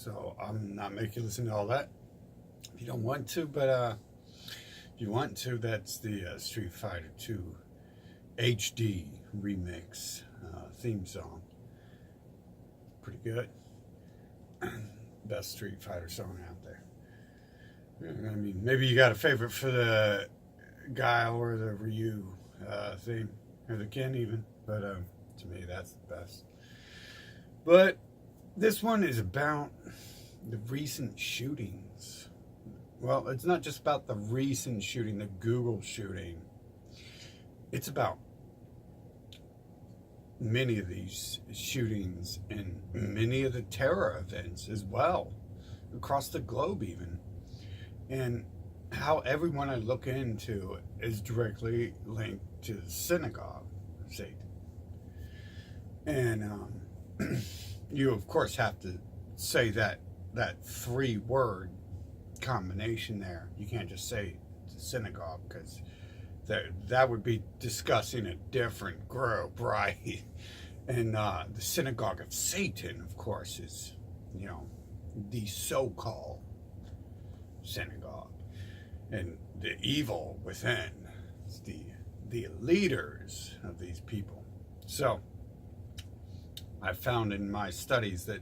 So I'm not making you listen to all that if you don't want to, but if you want to, that's the Street Fighter 2 HD remix theme song. Pretty good. Best Street Fighter song out there. I mean, maybe you got a favorite for the Guile or the Ryu theme, or the Ken even, but to me that's the best. But this one is about the recent shootings. Well, it's not just about the recent shooting, the Google shooting. It's about many of these shootings and many of the terror events as well, across the globe even. And how everyone I look into is directly linked to the synagogue of Satan. And you, of course, have to say that three-word combination there. You can't just say the synagogue, because that would be discussing a different group, right? And the synagogue of Satan, of course, is, the so-called synagogue. And the evil within is the leaders of these people. So I found in my studies that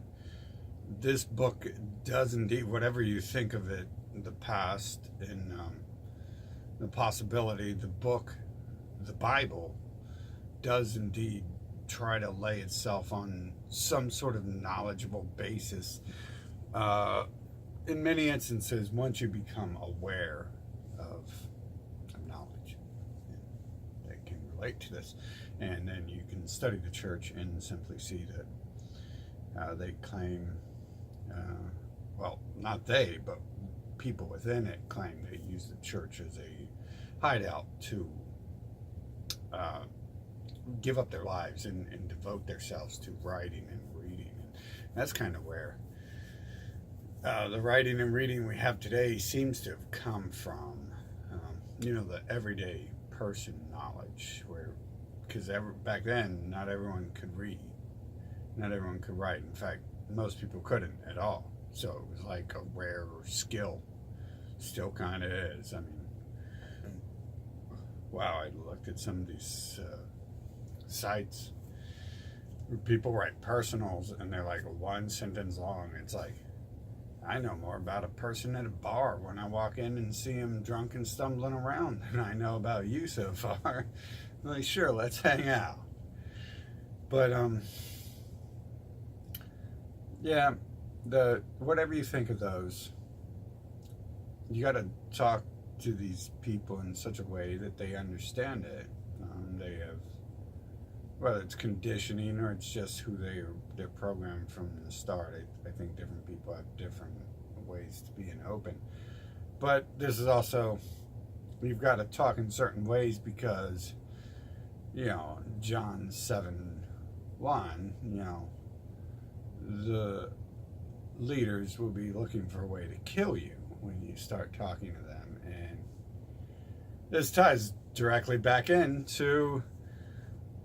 this book does indeed, whatever you think of it, the past and the possibility, the book, the Bible, does indeed try to lay itself on some sort of knowledgeable basis. In many instances, once you become aware of knowledge, that can relate to this, and then you can study the church and simply see that they claim, well, not they, but people within it claim they use the church as a hideout to give up their lives and devote themselves to writing and reading. And that's kind of where the writing and reading we have today seems to have come from, the everyday person knowledge, because back then, not everyone could read, not everyone could write. In fact, most people couldn't at all. So it was like a rare skill. Still kind of is. I mean, wow, I looked at some of these sites where people write personals and they're like one sentence long. It's like, I know more about a person at a bar when I walk in and see him drunk and stumbling around than I know about you so far. I'm like, sure, let's hang out. But yeah, whatever you think of those, you got to talk to these people in such a way that they understand it. They have, whether it's conditioning or it's just who they're programmed from the start. I think different people have different ways to being open. But this is also, you've got to talk in certain ways because, John 7:1, the leaders will be looking for a way to kill you when you start talking to them. And this ties directly back into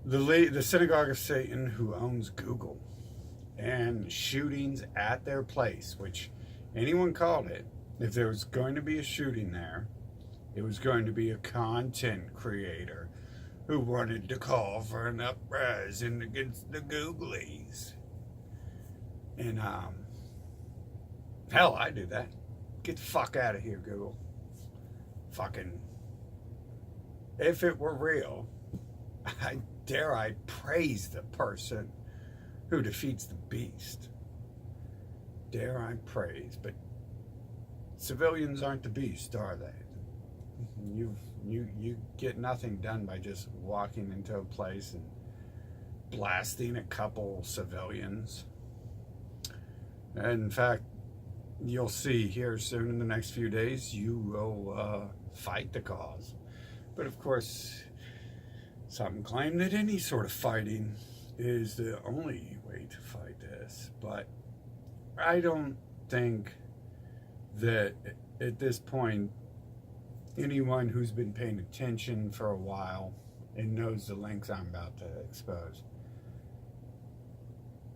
the synagogue of Satan, who owns Google, and shootings at their place, which anyone called it. If there was going to be a shooting there, it was going to be a content creator who wanted to call for an uprising against the Googlies. And hell, I do that. Get the fuck out of here, Google. fucking, if it were real, I praise the person who defeats the beast. Dare I praise, but civilians aren't the beast, are they? You get nothing done by just walking into a place and blasting a couple civilians. And in fact, you'll see here soon in the next few days, you will fight the cause. But of course, some claim that any sort of fighting is the only way to fight this. But I don't think that at this point, anyone who's been paying attention for a while and knows the links I'm about to expose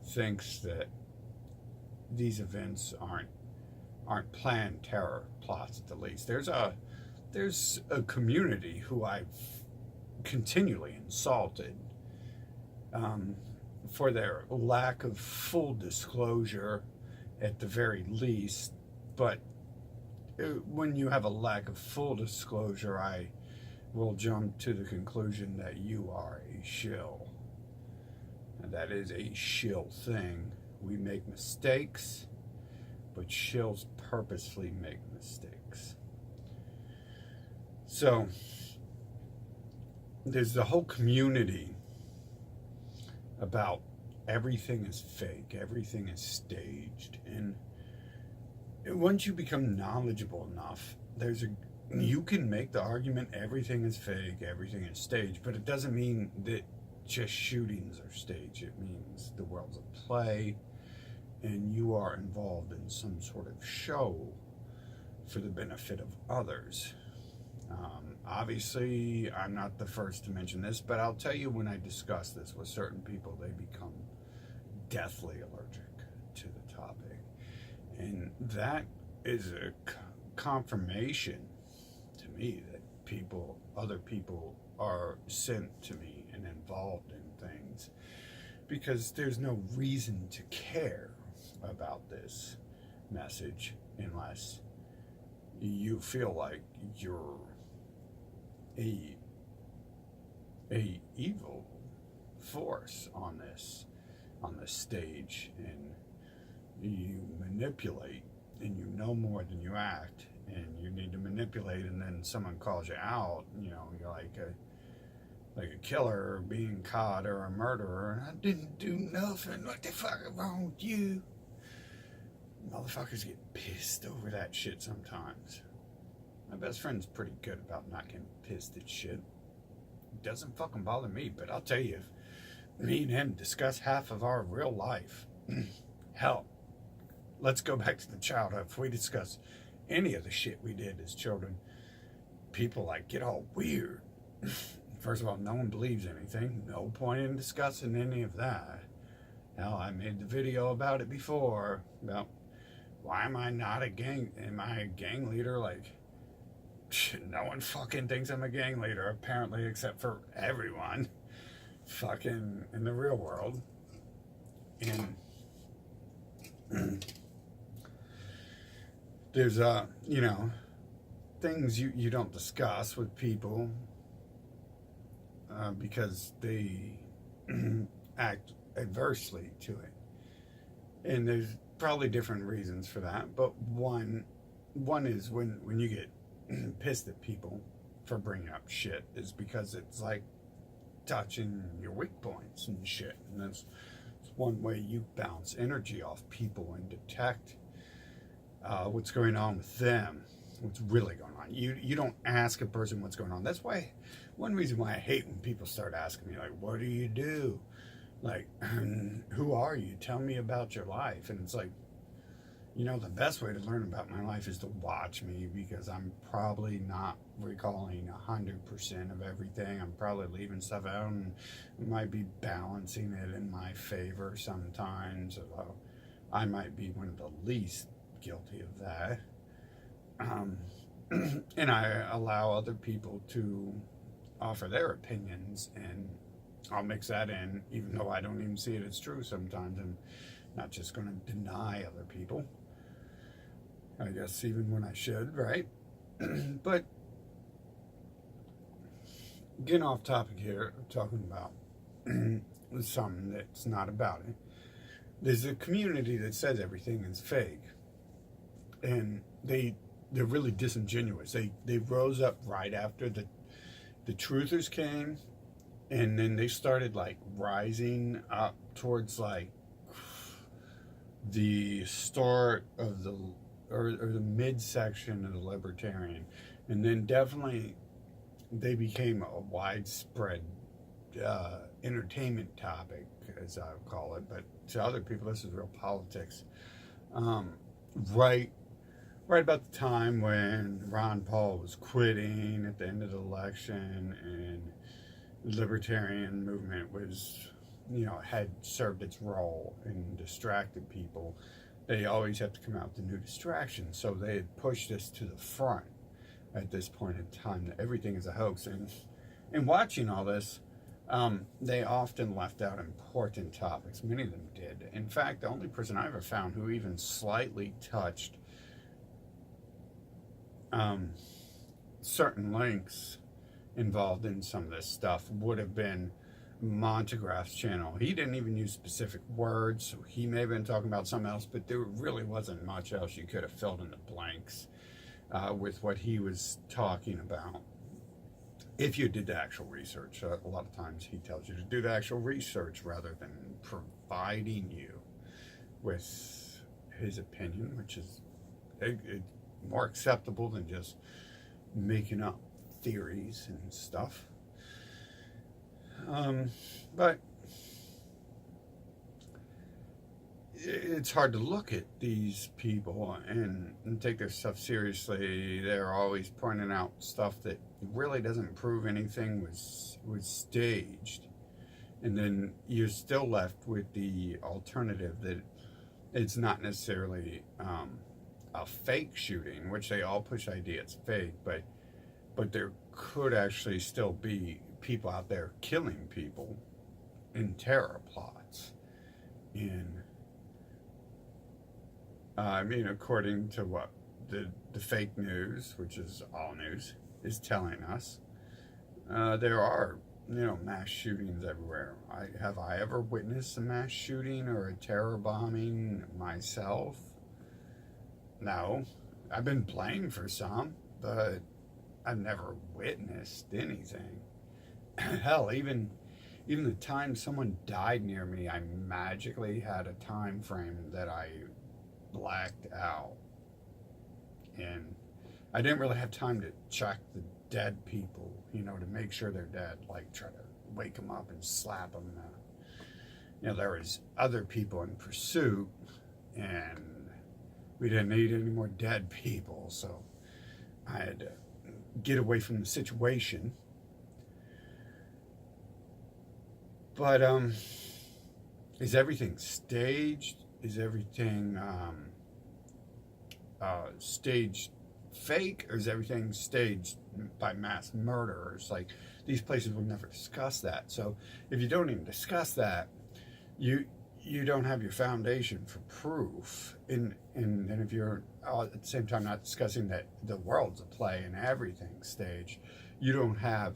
thinks that these events aren't planned terror plots at the least. There's a community who I've continually insulted for their lack of full disclosure at the very least, but when you have a lack of full disclosure, I will jump to the conclusion that you are a shill. And that is a shill thing. We make mistakes, but shills purposefully make mistakes. So, there's the whole community about everything is fake, everything is staged, and once you become knowledgeable enough, you can make the argument everything is fake, everything is staged, but it doesn't mean that just shootings are staged. It means the world's a play and you are involved in some sort of show for the benefit of others. Obviously, I'm not the first to mention this, but I'll tell you, when I discuss this with certain people, they become deathly allergic to the topic. And that is a confirmation to me that other people are sent to me and involved in things, because there's no reason to care about this message unless you feel like you're a evil force on this stage, and you manipulate, and you know more than you act, and you need to manipulate, and then someone calls you out, you're like a killer being caught, or a murderer, and I didn't do nothing, what the fuck is wrong with you? Motherfuckers get pissed over that shit sometimes. My best friend's pretty good about not getting pissed at shit. It doesn't fucking bother me, but I'll tell you, if me and him discuss half of our real life, hell, let's go back to the childhood. If we discuss any of the shit we did as children, people get all weird. First of all, no one believes anything. No point in discussing any of that. Hell, I made the video about it before, about why am I not a gang leader? No one fucking thinks I'm a gang leader, apparently, except for everyone fucking in the real world. And there's things you don't discuss with people because they act adversely to it. And there's probably different reasons for that, but one is when you get pissed at people for bringing up shit, is because it's like touching your weak points and shit, and that's one way you bounce energy off people and detect what's going on with them, what's really going on. You don't ask a person what's going on. That's why, one reason why I hate when people start asking me, what do you do? Who are you? Tell me about your life. And it's the best way to learn about my life is to watch me, because I'm probably not recalling 100% of everything. I'm probably leaving stuff out, and might be balancing it in my favor sometimes. I might be one of the least guilty of that. And I allow other people to offer their opinions, and I'll mix that in, even though I don't even see it as true sometimes. I'm not just going to deny other people, I guess, even when I should, right? But getting off topic here, talking about something that's not about it. There's a community that says everything is fake, and they're really disingenuous. They rose up right after the truthers came, and then they started like rising up towards like the start of the or the midsection of the libertarian, and then definitely they became a widespread entertainment topic, as I would call it. But to other people, this is real politics. Right, right about the time when Ron Paul was quitting at the end of the election, and the libertarian movement was, had served its role and distracted people. They always have to come out with a new distraction. So they had pushed this to the front at this point in time, that everything is a hoax. And in watching all this, they often left out important topics. Many of them did. In fact, the only person I ever found who even slightly touched certain links involved in some of this stuff would have been Montegraph's channel. He didn't even use specific words, so he may have been talking about something else, but there really wasn't much else you could have filled in the blanks with what he was talking about. If you did the actual research, a lot of times he tells you to do the actual research rather than providing you with his opinion, which is more acceptable than just making up theories and stuff. But it's hard to look at these people and take their stuff seriously. They're always pointing out stuff that really doesn't prove anything was staged, and then you're still left with the alternative that it's not necessarily a fake shooting, which they all push idea it's fake, but there could actually still be people out there killing people in terror plots. And according to what the fake news, which is all news, is telling us, there are, mass shootings everywhere. Have I ever witnessed a mass shooting or a terror bombing myself? No. I've been blamed for some, but I've never witnessed anything. Hell, even the time someone died near me, I magically had a time frame that I blacked out, and I didn't really have time to check the dead people, to make sure they're dead, like try to wake them up and slap them. There was other people in pursuit, and we didn't need any more dead people, so I had to get away from the situation. But is everything staged? Is everything staged fake, or is everything staged by mass murderers? Like, these places will never discuss that. So if you don't even discuss that, you don't have your foundation for proof. And if you're at the same time not discussing that the world's a play and everything's staged, you don't have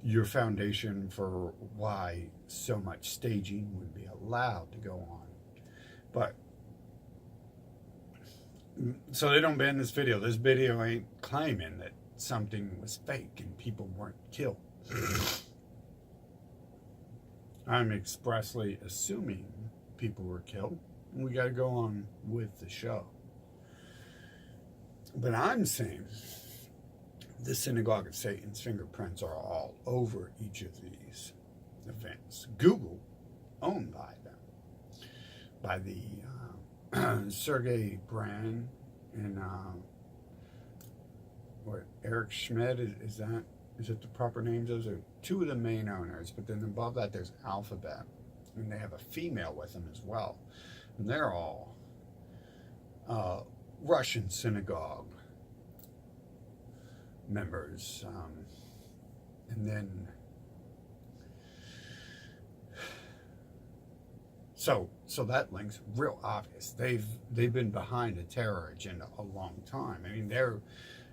your foundation for why so much staging would be allowed to go on. But so they don't ban this video. This video ain't claiming that something was fake and people weren't killed. I'm expressly assuming people were killed, and we got to go on with the show. But I'm saying the Synagogue of Satan's fingerprints are all over each of these events. Google, owned by them, by the Sergey Brin and Eric Schmidt, is it the proper names? Those are two of the main owners, but then above that there's Alphabet, and they have a female with them as well, and they're all Russian synagogue members, and then so that link's real obvious. They've been behind a terror agenda a long time. I mean, their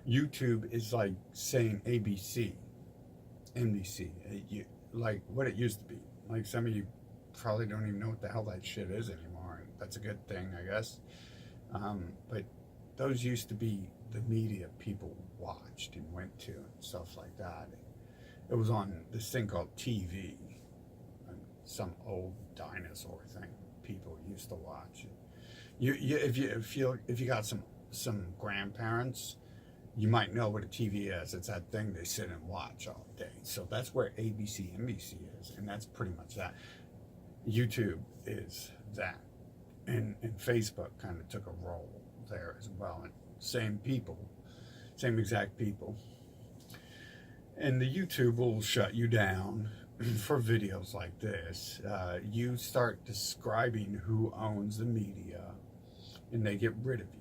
YouTube is like saying ABC. NBC, like what it used to be. Like some of you probably don't even know what the hell that shit is anymore, and that's a good thing, I guess. But those used to be the media people watched and went to and stuff like that. It was on this thing called TV, some old dinosaur thing people used to watch. If you got some grandparents, you might know what a TV is. It's that thing they sit and watch all day. So that's where ABC, NBC is, and that's pretty much that. YouTube is that, and Facebook kind of took a role there as well. And same people, same exact people. And the YouTube will shut you down for videos like this. You start describing who owns the media, and they get rid of you.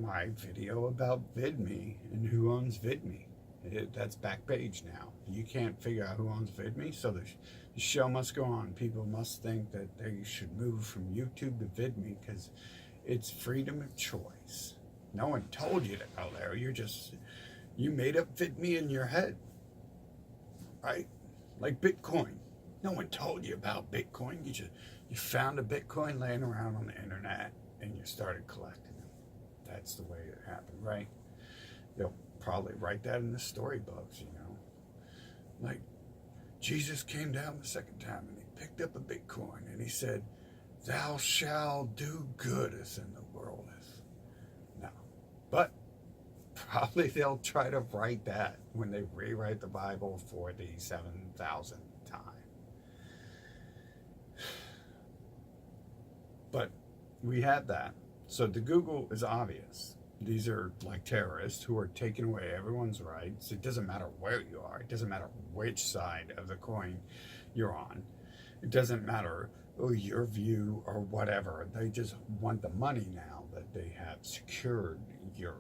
My video about VidMe and who owns VidMe, that's back page now. You can't figure out who owns VidMe, so the show must go on. People must think that they should move from YouTube to VidMe because it's freedom of choice. No one told you to go there. You made up VidMe in your head, right? Like Bitcoin. No one told you about Bitcoin. You found a Bitcoin laying around on the internet and you started collecting them. That's the way it happened, right? They'll probably write that in the storybooks, you know. Like, Jesus came down the second time and he picked up a Bitcoin and he said, "Thou shalt do goodest in the world." No. But probably they'll try to write that when they rewrite the Bible for the 7,000th time. But we had that. So the Google is obvious. These are like terrorists who are taking away everyone's rights. It doesn't matter where you are. It doesn't matter which side of the coin you're on. It doesn't matter your view or whatever. They just want the money now that they have secured your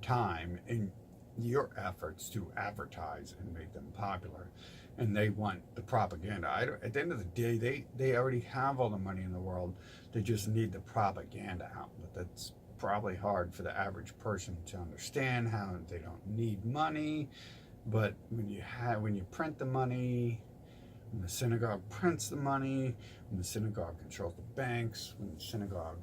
time and your efforts to advertise and make them popular. And they want the propaganda. At the end of the day, they already have all the money in the world. They just need the propaganda outlet. That's probably hard for the average person to understand, how they don't need money. But when you print the money, when the synagogue prints the money, when the synagogue controls the banks, when the synagogue,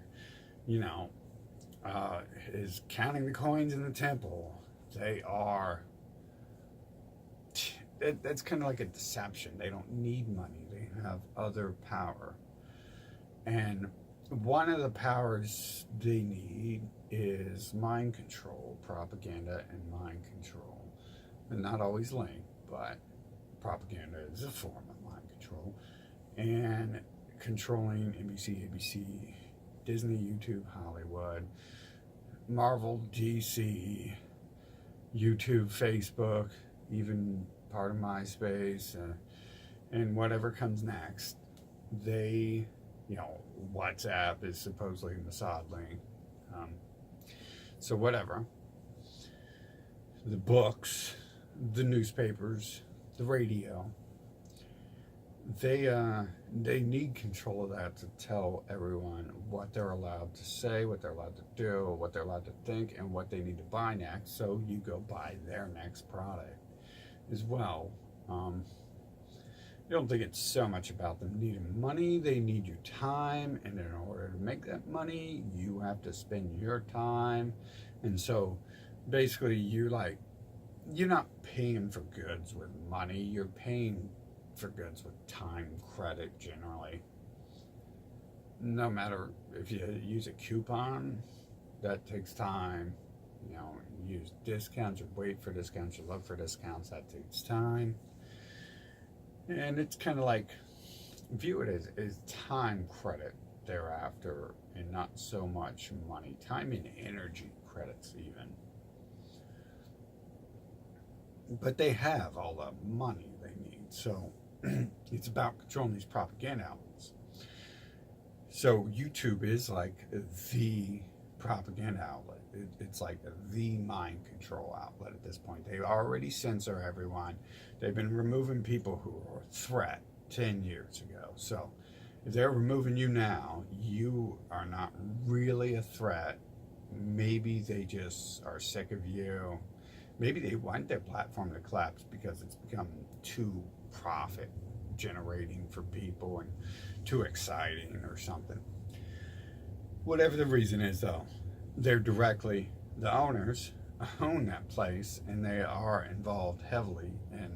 is counting the coins in the temple, they are... That's kind of like a deception. They don't need money. They have other power. And one of the powers they need is mind control, propaganda and mind control. They're not always linked, but propaganda is a form of mind control. And controlling NBC, ABC, Disney, YouTube, Hollywood, Marvel, DC, YouTube, Facebook, even part of MySpace, and whatever comes next. They, WhatsApp is supposedly Mossad link. So whatever. The books, the newspapers, the radio, they need control of that to tell everyone what they're allowed to say, what they're allowed to do, what they're allowed to think, and what they need to buy next, so you go buy their next product as well. I don't think it's so much about them needing money. They need your time, and in order to make that money, you have to spend your time. And so basically you're not paying for goods with money, you're paying for goods with time credit generally. No matter if you use a coupon, that takes time. You use discounts, you wait for discounts, you look for discounts, that takes time. And it's kind of like, view it as time credit thereafter, and not so much money. Time and energy credits even. But they have all the money they need. So it's about controlling these propaganda outlets. So YouTube is like the propaganda outlet. It's like the mind control outlet at this point. They already censor everyone. They've been removing people who were a threat 10 years ago. So if they're removing you now, you are not really a threat maybe they just are sick of you. Maybe they want their platform to collapse because it's become too profit generating for people and too exciting or something. Whatever the reason is, though, they're directly, the owners own that place, and they are involved heavily in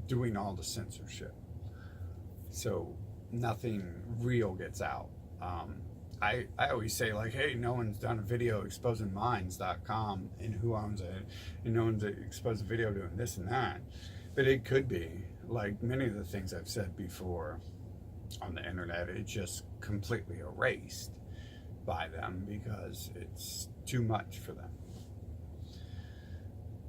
doing all the censorship. So nothing real gets out. I always say, like, hey, no one's done a video exposing minds.com and who owns it, and no one's exposed a video doing this and that. But it could be, like many of the things I've said before on the internet, it's just completely erased by them because it's too much for them.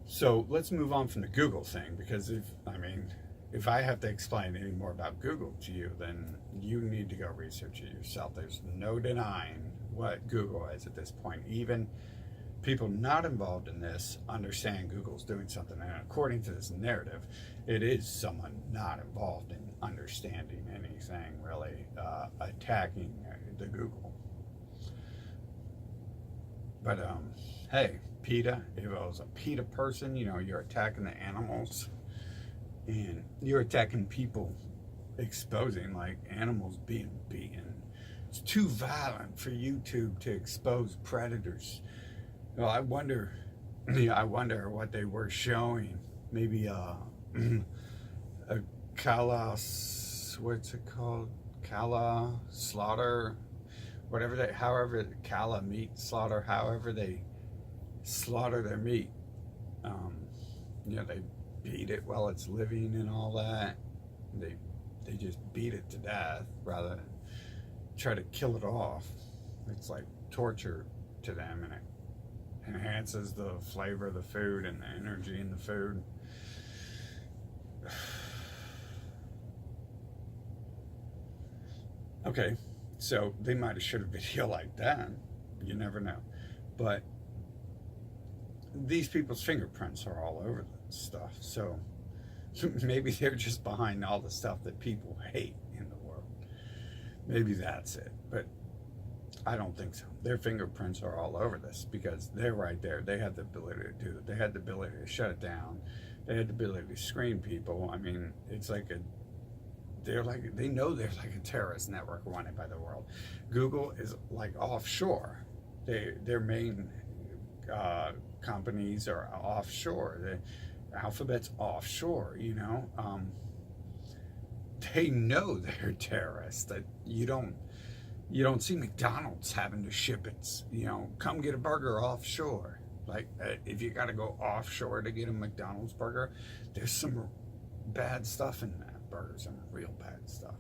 So let's move on from the Google thing, because if I have to explain any more about Google to you, then you need to go research it yourself. There's no denying what Google is at this point. Even people not involved in this understand Google's doing something. And according to this narrative, it is someone not involved in understanding anything really, attacking the Google. But hey, PETA, if it was a PETA person, you're attacking the animals. And you're attacking people, exposing like animals being beaten. It's too violent for YouTube to expose predators. Well, I wonder what they were showing. Maybe a what's it called? Kala slaughter, however Kala meat slaughter, however they slaughter their meat. They beat it while it's living and all that. They just beat it to death rather than try to kill it off. It's like torture to them, and it enhances the flavor of the food and the energy in the food. Okay, so they might have shot a video like that. You never know. But these people's fingerprints are all over the stuff. So maybe they're just behind all the stuff that people hate in the world. Maybe that's it. But I don't think so. Their fingerprints are all over this because they're right there. They had the ability to do it. They had the ability to shut it down. They had the ability to screen people. I mean, it's like they know they're like a terrorist network wanted by the world. Google is like offshore. Their main companies are offshore. The Alphabet's offshore. They know they're terrorists. That you don't see McDonald's having to ship its, come get a burger offshore. Like, if you got to go offshore to get a McDonald's burger, there's some bad stuff in that burger, some real bad stuff.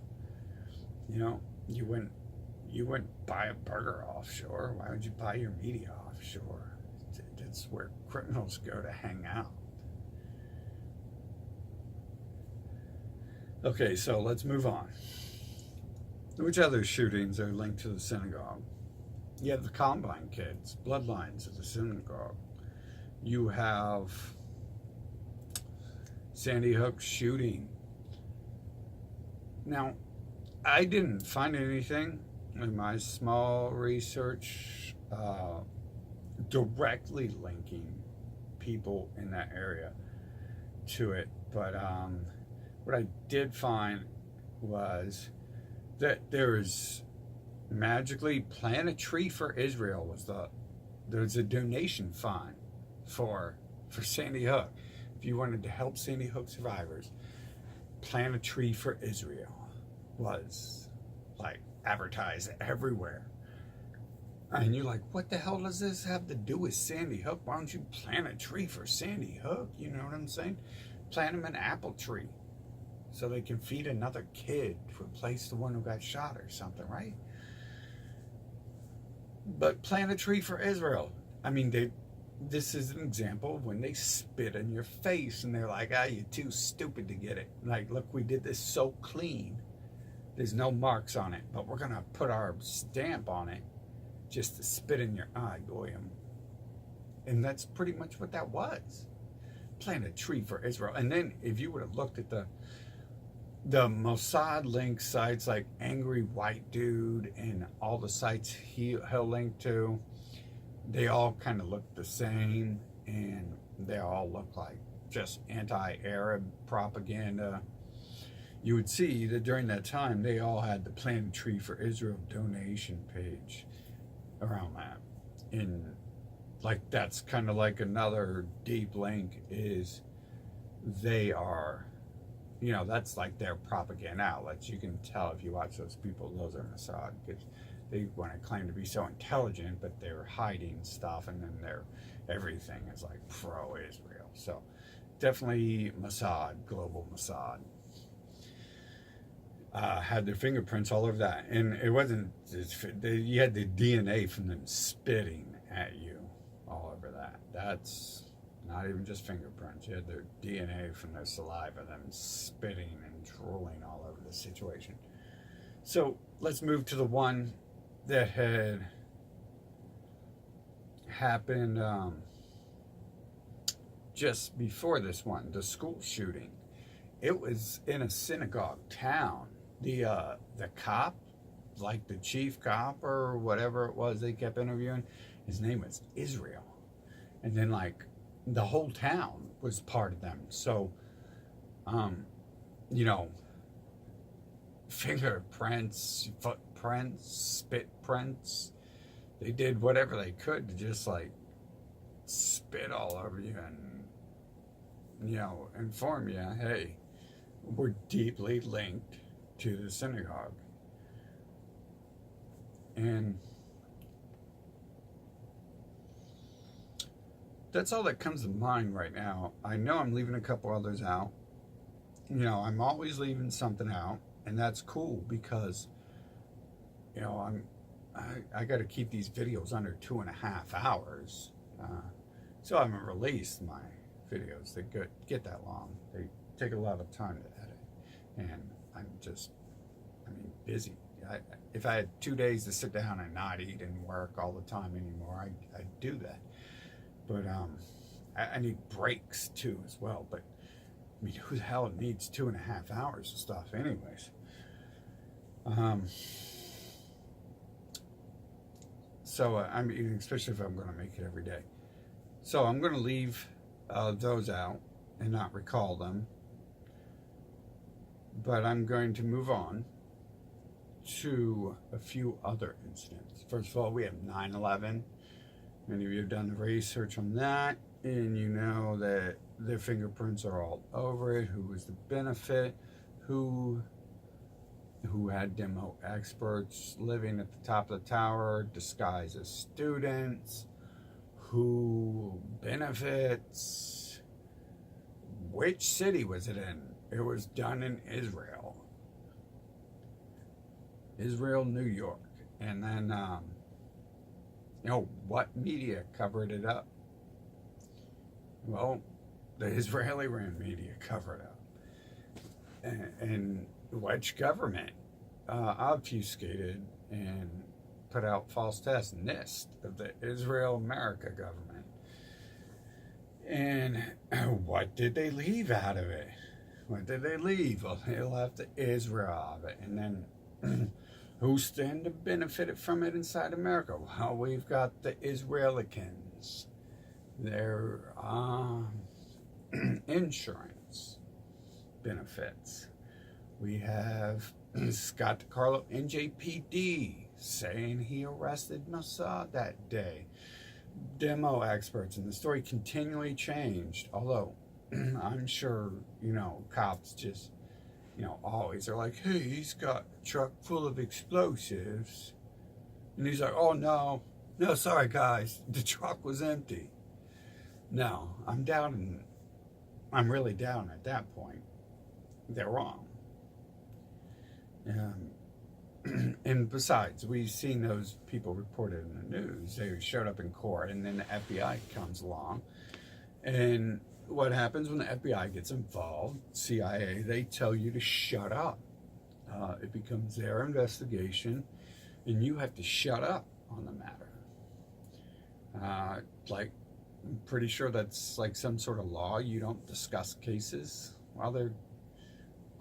You wouldn't buy a burger offshore. Why would you buy your media offshore? It's where criminals go to hang out. Okay, so let's move on. Which other shootings are linked to the synagogue? You have the Columbine kids, bloodlines of the synagogue. You have Sandy Hook shooting. Now, I didn't find anything in my small research directly linking people in that area to it. But what I did find was that there is magically Plant a Tree for Israel there's a donation fund for Sandy Hook. If you wanted to help Sandy Hook survivors, Plant a Tree for Israel was like advertised everywhere. And you're like, what the hell does this have to do with Sandy Hook? Why don't you plant a tree for Sandy Hook? You know what I'm saying? Plant them an apple tree so they can feed another kid to replace the one who got shot or something, right? But plant a tree for Israel. I mean, this is an example of when they spit in your face and they're like, you're too stupid to get it. Like, look, we did this so clean. There's no marks on it, but we're going to put our stamp on it just to spit in your eye, Goyim. And that's pretty much what that was. Plant a tree for Israel. And then if you would have looked at the Mossad link sites like Angry White Dude and all the sites he'll link to, they all kind of look the same, and they all look like just anti-Arab propaganda. You would see that during that time, they all had the Plant a Tree for Israel donation page around that. And like, that's kind of like another deep link is they are, that's like their propaganda outlets. You can tell if you watch those people, those are Mossad, because they want to claim to be so intelligent, but they're hiding stuff, and then everything is like pro-Israel. So definitely Mossad, global Mossad. Had their fingerprints all over that, and it wasn't. You had the DNA from them spitting at you all over that. That's not even just fingerprints. You had their DNA from their saliva, them spitting and drooling all over the situation. So let's move to the one that had happened just before this one, the school shooting. It was in a synagogue town. The cop, like the chief cop or whatever it was they kept interviewing, his name was Israel. And then like the whole town was part of them. So, fingerprints, footprints, spit prints, they did whatever they could to just like spit all over you and, inform you, hey, we're deeply linked to the synagogue. And that's all that comes to mind right now. I know I'm leaving a couple others out. I'm always leaving something out, and that's cool because, I got to keep these videos under 2.5 hours. So I haven't released my videos that get that long. They take a lot of time to edit, and I'm busy. If I had 2 days to sit down and not eat and work all the time anymore, I'd do that. But I need breaks too as well. But who the hell needs 2.5 hours of stuff anyways? So especially if I'm going to make it every day. So I'm going to leave those out and not recall them. But I'm going to move on to a few other incidents. First of all, we have 9/11. Many of you have done the research on that, and you know that their fingerprints are all over it. Who was the benefit? Who had demo experts living at the top of the tower disguised as students? Who benefits? Which city was it in? It was done in Israel. Israel, New York. And then, what media covered it up? Well, the Israeli ran media covered it up. And which government obfuscated and put out false tests? NIST, of the Israel-America government. And what did they leave out of it? What did they leave? Well, they left the Israel of it. And then who stand to benefit from it inside America? Well, we've got the Israelicans. Their insurance benefits. We have Scott DiCarlo, NJPD, saying he arrested Mossad that day. Demo experts, and the story continually changed. Although, I'm sure, cops just, always are like, hey, he's got a truck full of explosives. And he's like, oh, no, sorry, guys, the truck was empty. No, I'm really down at that point. They're wrong. And besides, we've seen those people reported in the news. They showed up in court, and then the FBI comes along. And what happens when the FBI gets involved? CIA, they tell you to shut up. It becomes their investigation, and you have to shut up on the matter. I'm pretty sure that's like some sort of law. You don't discuss cases while they're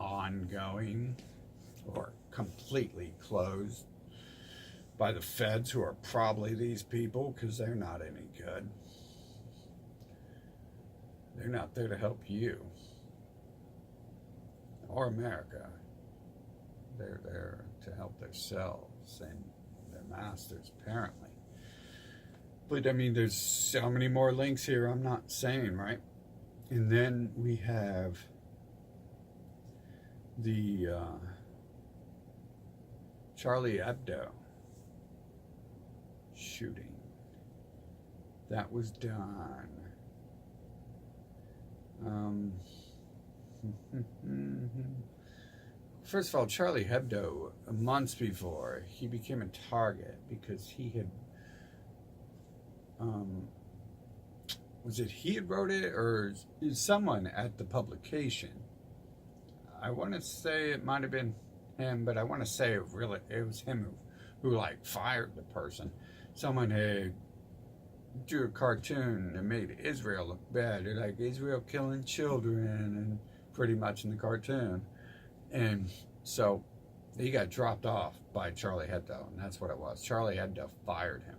ongoing or completely closed by the feds, who are probably these people, because they're not any good. They're not there to help you or America. They're there to help themselves and their masters, apparently. But I mean, there's so many more links here I'm not saying, right? And then we have the Charlie Hebdo shooting. That was done. First of all, Charlie Hebdo, months before, he became a target because he had, he had wrote it, or someone at the publication? I want to say it might have been him, but I want to say it was him who like fired the person. Someone had drew a cartoon that made Israel look bad. They're like, Israel killing children, and pretty much in the cartoon. And so he got dropped off by Charlie Hebdo, and that's what it was. Charlie Hebdo fired him.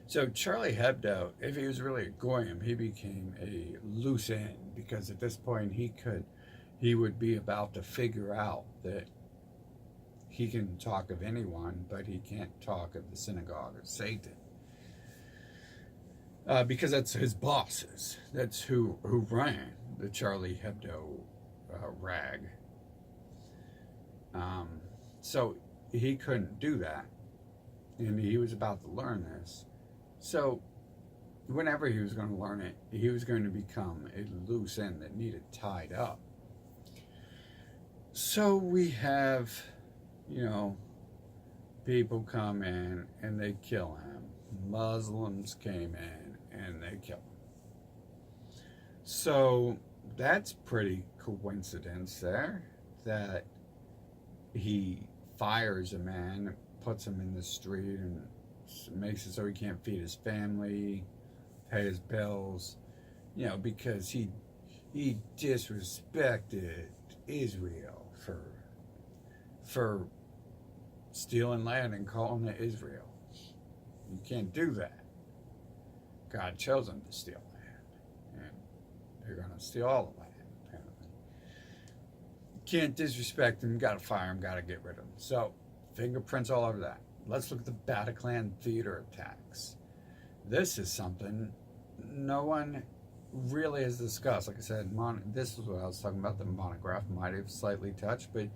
So Charlie Hebdo, if he was really a goyim, he became a loose end, because at this point he would be about to figure out that he can talk of anyone, but he can't talk of the synagogue of Satan. Because that's his bosses. That's who ran the Charlie Hebdo rag. So he couldn't do that. And he was about to learn this. So whenever he was going to learn it, he was going to become a loose end that needed tied up. So we have, people come in and they kill him. Muslims came in and they killed him. So that's pretty coincidence there, that he fires a man, puts him in the street, and makes it so he can't feed his family, pay his bills, because he disrespected Israel for stealing land and calling it Israel. You can't do that. God chose them to steal land, and they're going to steal all the land, apparently. You can't disrespect them, got to fire them, got to get rid of them. So, fingerprints all over that. Let's look at the Bataclan theater attacks. This is something no one really has discussed. Like I said, this is what I was talking about. The monograph might have slightly touched, but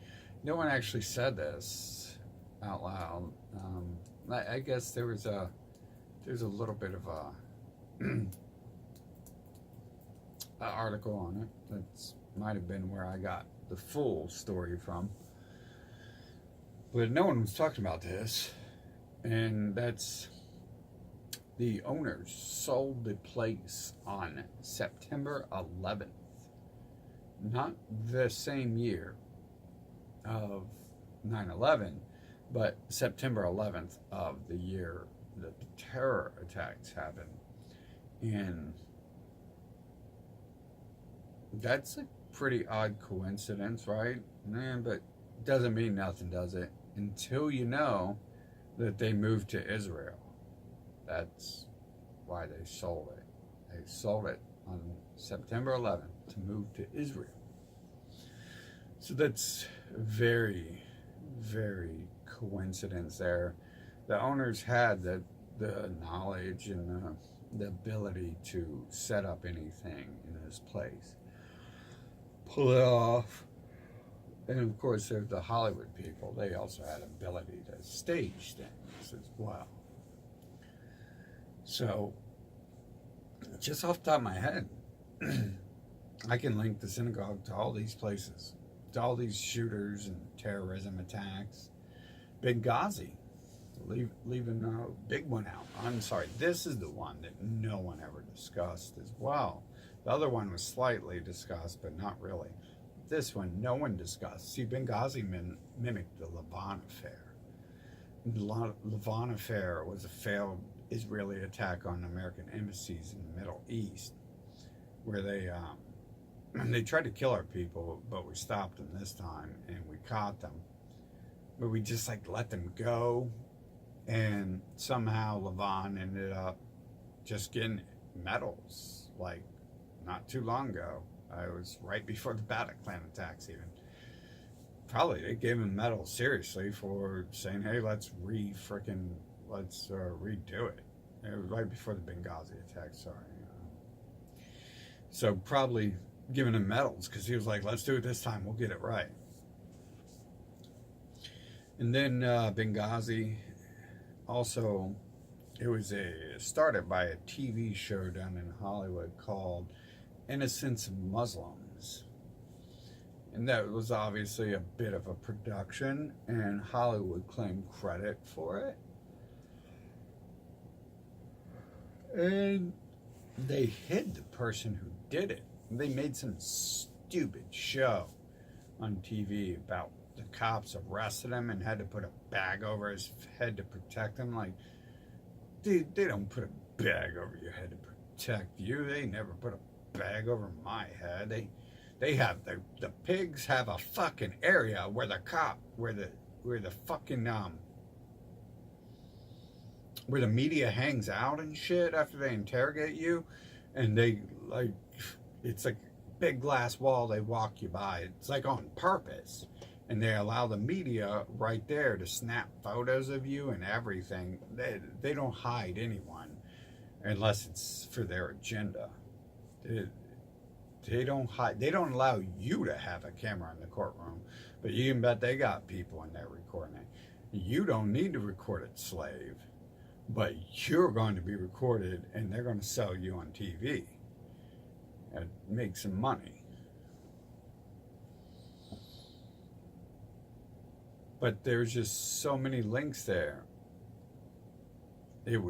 no one actually said this out loud. I guess there's a little bit of a article on it. That might have been where I got the full story from. But no one was talking about this, and that's the owners sold the place on September 11th, not the same year of 9/11, but September 11th of the year that the terror attacks happened. And that's a pretty odd coincidence, right? But it doesn't mean nothing, does it? Until you know that they moved to Israel. That's why they sold it. They sold it on September 11th to move to Israel. So that's very, very coincidence there. The owners had the knowledge and the ability to set up anything in this place, pull it off. And of course, there's the Hollywood people. They also had ability to stage things as well. So, just off the top of my head, I can link the synagogue to all these places, to all these shooters and terrorism attacks. Benghazi, leaving a big one out. I'm sorry, this is the one that no one ever discussed as well. The other one was slightly discussed, but not really. This one, no one discussed. See, Benghazi mimicked the Lavon affair. The Lavon affair was a failed Israeli attack on American embassies in the Middle East, where they tried to kill our people, but we stopped them this time, and we caught them. But we just let them go, And somehow Levon ended up just getting medals, like not too long ago. It was right before the Bataclan attacks, even. Probably they gave him medals seriously for saying, "Hey, let's redo it." It was right before the Benghazi attack. Sorry. So probably giving him medals because he was like, "Let's do it this time. We'll get it right." And then Benghazi, also, it was started by a TV show down in Hollywood called Innocence of Muslims. And that was obviously a bit of a production, and Hollywood claimed credit for it. And they hid the person who did it. They made some stupid show on TV about the cops arrested him and had to put a bag over his head to protect him. Like, dude, they don't put a bag over your head to protect you. They never put a bag over my head. They have the pigs have a fucking area where the fucking where the media hangs out and shit after they interrogate you, and they like it's like a big glass wall they walk you by. It's like on purpose. And they allow the media right there to snap photos of you and everything. They don't hide anyone unless it's for their agenda. They don't hide. They don't allow you to have a camera in the courtroom, but you can bet they got people in there recording it. You don't need to record it, slave, but you're going to be recorded, and they're going to sell you on TV and make some money. But there's just so many links there. It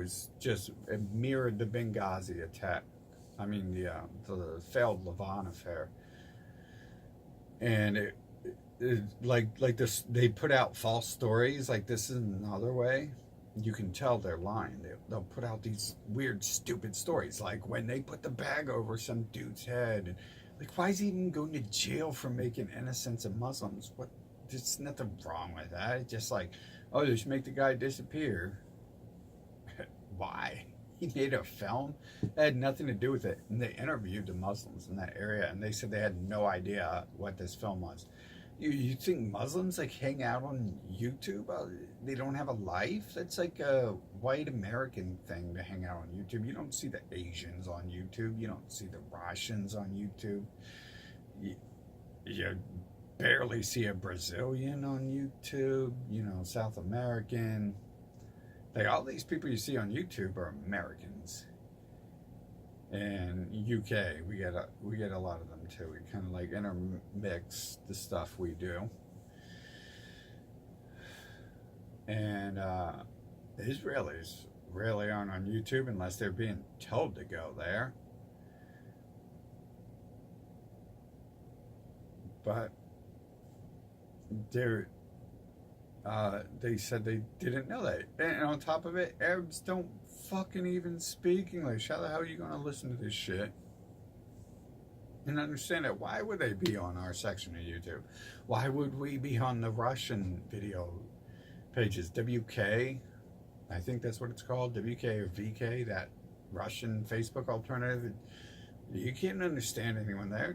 mirrored the Benghazi attack. I mean, the failed Levon affair. And like this, they put out false stories. Like, this is another way. You can tell they're lying. They'll put out these weird, stupid stories. Like when they put the bag over some dude's head. Like, why is he even going to jail for making innocence of Muslims? What? There's nothing wrong with that. It's just like, oh, just make the guy disappear. Why? He made a film that had nothing to do with it. And they interviewed the Muslims in that area, and they said they had no idea what this film was. You think Muslims like hang out on YouTube? They don't have a life? That's like a white American thing to hang out on YouTube. You don't see the Asians on YouTube. You don't see the Russians on YouTube. You barely see a Brazilian on YouTube, South American. Like, all these people you see on YouTube are Americans. And UK, we get a lot of them too. We kind of like intermix the stuff we do. And Israelis rarely aren't on YouTube unless they're being told to go there. But they said they didn't know that. And on top of it, Arabs don't fucking even speak English. How the hell are you going to listen to this shit and understand it? Why would they be on our section of YouTube? Why would we be on the Russian video pages? WK, I think that's what it's called, WK or VK, that Russian Facebook alternative. You can't understand anyone there.